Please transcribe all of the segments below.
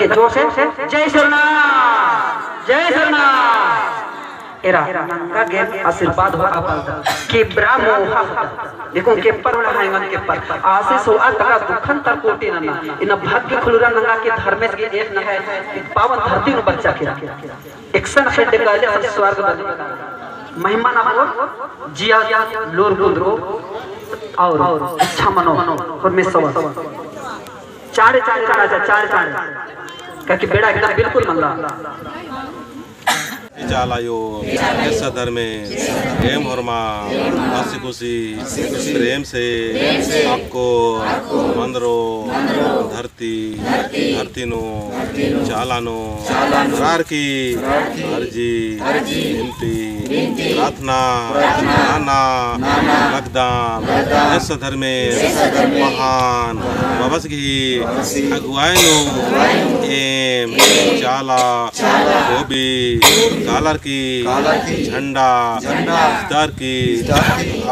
जोर से जय सरनाथ जय सरनाथ। एरा नंगा गेम आशीर्वाद हो आप के ब्राह्मो देखो के पर वाला हाइंगन के पर आसे सो तका दुखन तर कोटी नना इन भाग्य खुलरा नंगा के धर्मेश के एक न है पावन धरती नु बच्चा के एक्शन से डेगाले सब स्वर्ग बन महिमा ना हो जिया लोर गुंदरो और इच्छा मनो परमेश्वर चार क्या बेड़ा एकदम बिल्कुल मंगा चालायो ऐसा धर्मे प्रेम होरमा हंसी खुशी प्रेम से आपको मंदरो धरती नो चालानो रार की अर्जी विनती प्रार्थना नाना लगदाम ऐसा धर्मे महान बाबा की अगुवाई नो एम चाला गोभी कालर की झंडा दर की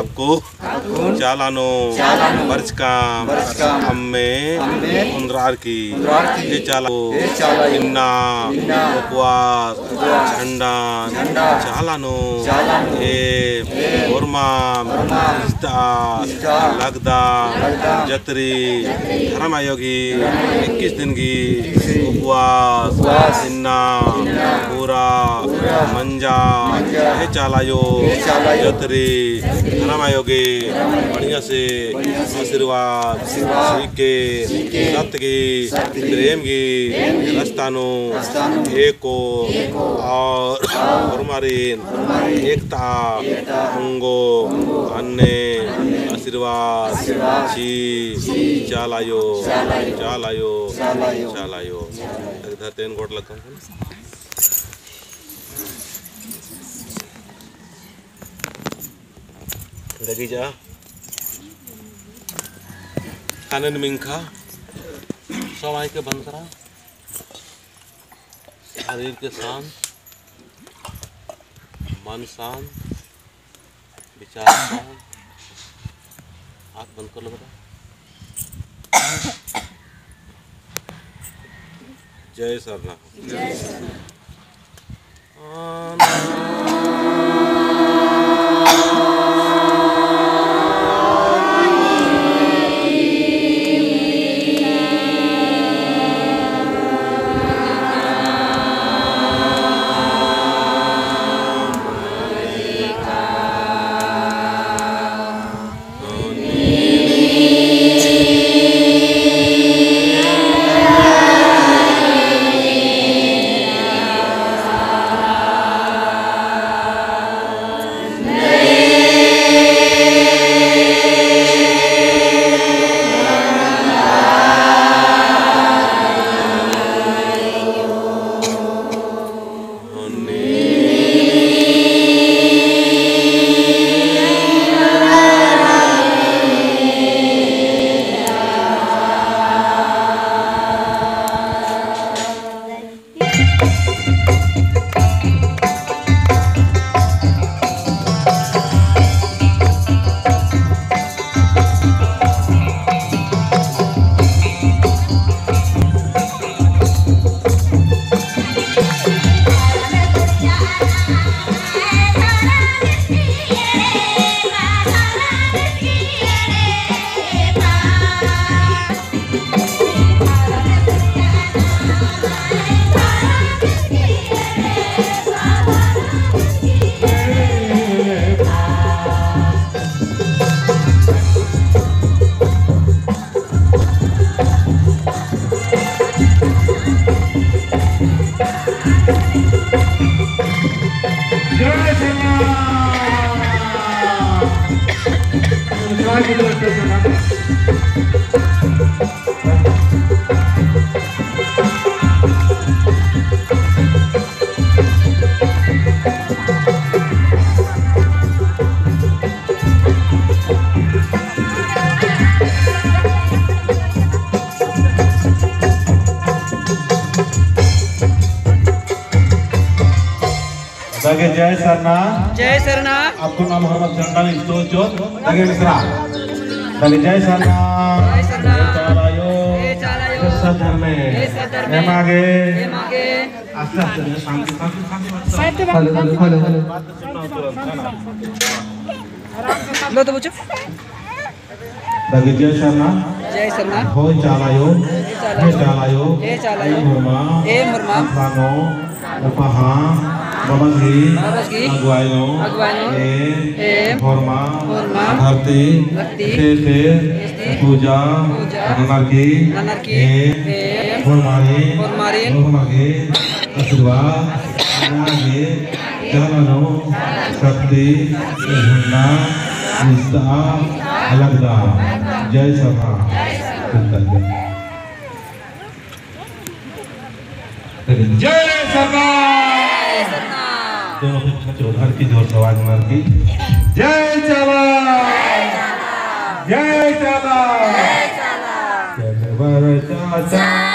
आपको चालानो बर्च का हमें उंदरार की ये चालो इन्ना उपवास झंडा चालानो ए ओरमा लगदा जत्री धर्म आयोगी 21 दिन की उपवास इन्ना पूरा मंजा हे चालायो जत्री धर्म आयोगे बढ़िया से आशीर्वाद श्री के सत्य की प्रेम की रस्तानो एको और हमारी एकता अंगो अन्य आशीर्वाद छी चालायो चालायो चालायो इधर 3 गोट लगता है। लगी जा आनंद मिंखा सवाई के बंद करा शरीर के शांत मन शांत विचार शांत आँख बंद कर लो बेटा। जय सरनाथ जय Sarnath. lagi terus. Bagi Jai Sarna. जय सरना आपको नाम मोहम्मद जंगल इस्तोजोत लगे मिश्रा बगे जय सरना जय सरना चलायो चलायो सदर में एमागे आस्ते आस्ते शांति हेलो लो तो पूछो बगे जय सरना हो चलायो ए चलायो ए मुरमा बानो उपहा babagi aguayo horma arti tete puja anarki hormari hormagi asirwa anagi jalano sakti hunda nista alagda jai sabha jai sabha दोनों हर की जोर सवाज मार की जय जवान जय जवान जय